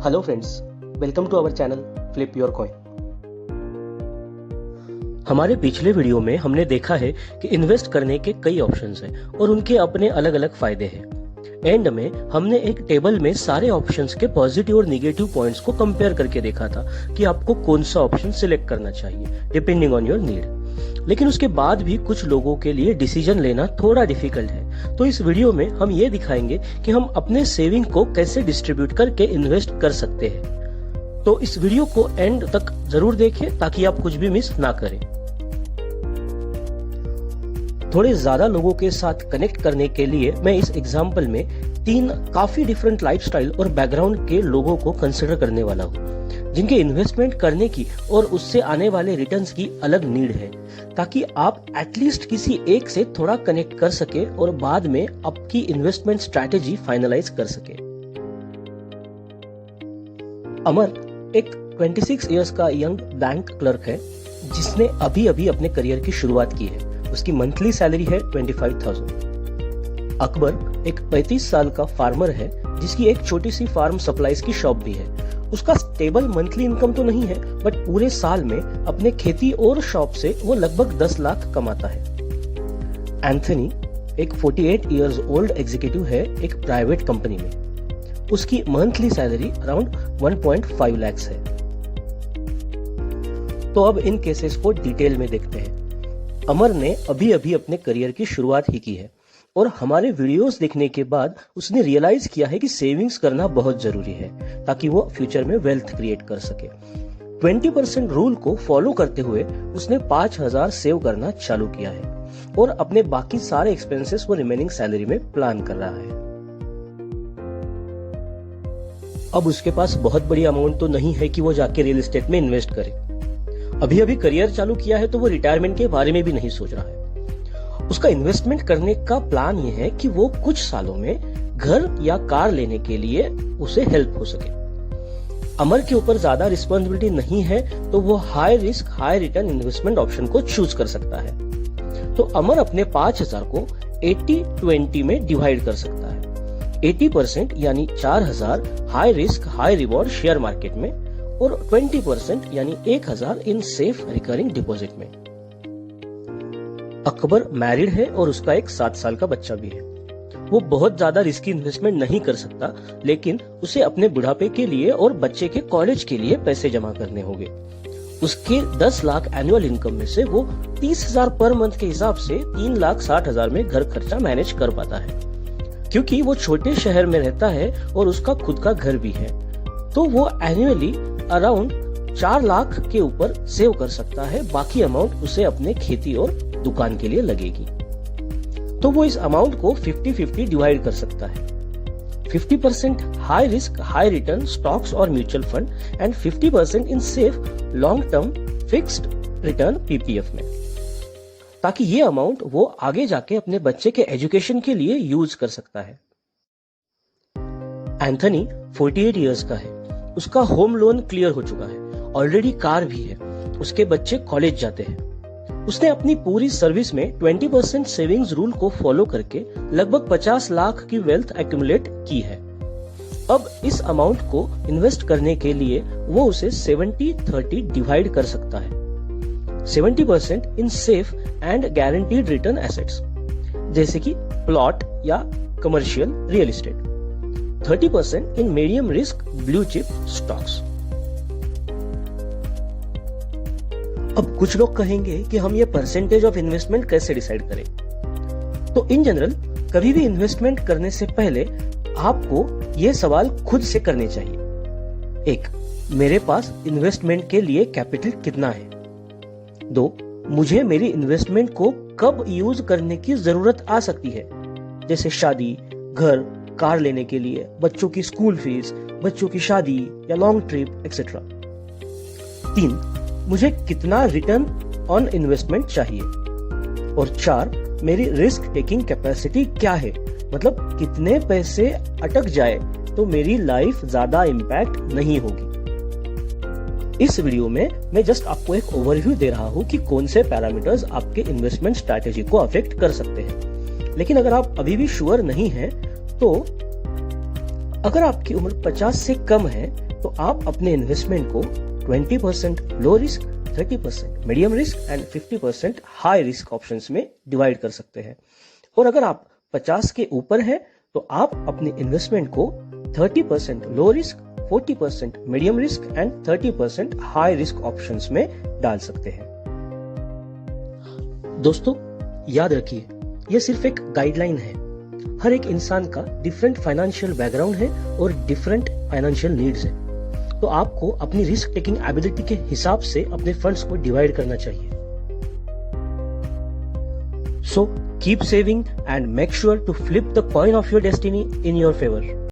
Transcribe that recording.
Hello friends, welcome to our channel flip your coin. हमारे पिछले video में हमने देखा है कि इन्वेस्ट करने के कई ऑप्शंस हैं और उनके अपने अलग अलग फायदे हैं। एंड में हमने एक टेबल में सारे ऑप्शंस के पॉजिटिव और नेगेटिव पॉइंट्स को कंपेयर करके देखा था कि आपको कौन सा ऑप्शन सिलेक्ट करना चाहिए डिपेंडिंग ऑन योर नीड। लेकिन उसके बाद भी कुछ लोगों के लिए डिसीजन लेना थोड़ा डिफिकल्ट है, तो इस वीडियो में हम ये दिखाएंगे कि हम अपने सेविंग को कैसे डिस्ट्रीब्यूट करके इन्वेस्ट कर सकते हैं। तो इस वीडियो को एंड तक जरूर देखें ताकि आप कुछ भी मिस ना करें। थोड़े ज्यादा लोगों के साथ कनेक्ट करने के लिए मैं इस एग्जाम्पल में 3 काफी डिफरेंट लाइफस्टाइल और बैकग्राउंड के लोगों को कंसिडर करने वाला हूँ, जिनके इन्वेस्टमेंट करने की और उससे आने वाले रिटर्न्स की अलग नीड है, ताकि आप एटलीस्ट किसी एक से थोड़ा कनेक्ट कर सके और बाद में आपकी इन्वेस्टमेंट स्ट्रैटेजी फाइनलाइज कर सके। अमर एक 26 इयर्स का यंग बैंक क्लर्क है जिसने अभी अभी अपने करियर की शुरुआत की है। उसकी मंथली सैलरी है 25,000। अकबर एक 35 साल का फार्मर है जिसकी एक छोटी सी फार्म सप्लाईज की शॉप भी है। उसका स्टेबल मंथली इनकम तो नहीं है, बट पूरे साल में अपने खेती और शॉप से वो लगभग 10 लाख कमाता है। एंथनी एक 48 इयर्स ओल्ड एग्जीक्यूटिव है एक प्राइवेट कंपनी में। उसकी मंथली सैलरी अराउंड 1.5 लाख है। तो अब इन केसेस को डिटेल में देखते हैं। अमर ने अभी अभी अपने करियर की शुरुआत ही की है और हमारे वीडियोस देखने के बाद उसने रियलाइज किया है कि सेविंग्स करना बहुत जरूरी है ताकि वो फ्यूचर में वेल्थ क्रिएट कर सके। 20% रूल को फॉलो करते हुए उसने 5,000 सेव करना चालू किया है और अपने बाकी सारे एक्सपेंसेस वो रिमेनिंग सैलरी में प्लान कर रहा है। अब उसके पास बहुत बड़ी अमाउंट तो नहीं है कि वो जाके रियल एस्टेट में इन्वेस्ट करे। अभी अभी करियर चालू किया है तो वो रिटायरमेंट के बारे में भी नहीं सोच रहा है। उसका इन्वेस्टमेंट करने का प्लान ये है कि वो कुछ सालों में घर या कार लेने के लिए उसे हेल्प हो सके। अमर के ऊपर ज्यादा रिस्पॉन्सिबिलिटी नहीं है तो वो high risk high return investment option को चूज कर सकता है। तो अमर अपने 5,000 को 80-20 में डिवाइड कर सकता है। 80% यानी 4,000 high risk high reward share market में और 20% यानी 1,000 इन सेफ रिकरिंग डिपॉजिट में। अकबर मैरिड है और उसका एक 7 साल का बच्चा भी है। वो बहुत ज्यादा रिस्की इन्वेस्टमेंट नहीं कर सकता, लेकिन उसे अपने बुढ़ापे के लिए और बच्चे के कॉलेज के लिए पैसे जमा करने होंगे। उसके 10 लाख एनुअल इनकम में से वो 30,000 पर मंथ के हिसाब से 3,60,000 में घर खर्चा मैनेज कर पाता है। क्योंकि वो छोटे शहर में रहता है और उसका खुद का घर भी है, तो वो एनुअली अराउंड 4 लाख के ऊपर सेव कर सकता है। बाकी अमाउंट उसे अपने खेती और दुकान के लिए लगेगी। तो वो इस अमाउंट को 50-50 डिवाइड कर सकता है। 50% high risk high return stocks और mutual fund and 50% in safe long term fixed return PPF में, ताकि ये अमाउंट वो आगे जाके अपने बच्चे के एजुकेशन के लिए यूज कर सकता है। एंथनी 48 इयर्स का है। उसका होम लोन क्लियर हो चुका है, ऑलरेडी कार भी है, उसके बच्चे कॉलेज जाते हैं। उसने अपनी पूरी सर्विस में 20% सेविंग्स रूल को फॉलो करके लगभग 50 लाख की वेल्थ एक्यूमुलेट की है। अब इस अमाउंट को इन्वेस्ट करने के लिए वो उसे 70-30 डिवाइड कर सकता है। 70% in safe and guaranteed return assets जैसे कि प्लॉट या commercial real estate, 30% in medium risk blue chip stocks. अब कुछ लोग कहेंगे कि हम ये परसेंटेज ऑफ इन्वेस्टमेंट कैसे डिसाइड करें। तो इन जनरल कभी भी इन्वेस्टमेंट करने से पहले आपको ये सवाल खुद से करने चाहिए। 1, मेरे पास इन्वेस्टमेंट के लिए कैपिटल कितना है। 2, मुझे मेरी इन्वेस्टमेंट को कब यूज करने की जरूरत आ सकती है, जैसे शादी, घर, कार लेने के लिए, बच्चों की स्कूल फीस, बच्चों की शादी या लॉन्ग ट्रिप एक्सेट्रा। 3, मुझे कितना रिटर्न ऑन इन्वेस्टमेंट चाहिए। और 4, मेरी रिस्क टेकिंग कैपेसिटी क्या है, मतलब कितने पैसे अटक जाए तो मेरी लाइफ ज्यादा इम्पैक्ट नहीं होगी। इस वीडियो में मैं जस्ट आपको एक ओवरव्यू दे रहा हूं कि कौन से पैरामीटर्स आपके इन्वेस्टमेंट स्ट्रैटेजी को अफेक्ट कर सकते हैं। लेकिन अगर आप अभी भी श्योर नहीं हैं तो अगर आपकी उम्र 50 से कम है आप अपने इन्वेस्टमेंट को 20% low risk, 30% medium risk and 50% high risk options में डिवाइड कर सकते हैं। और अगर आप 50 के ऊपर है तो आप अपने इन्वेस्टमेंट को 30% low risk, 40% medium risk and 30% high risk options में डाल सकते हैं। दोस्तों याद रखिए, यह सिर्फ एक गाइडलाइन है। हर एक इंसान का डिफरेंट फाइनेंशियल बैकग्राउंड है और डिफरेंट फाइनेंशियल नीड्स है, तो आपको अपनी रिस्क टेकिंग एबिलिटी के हिसाब से अपने फंड्स को डिवाइड करना चाहिए। So keep saving and make sure to flip the coin of your destiny in your favour.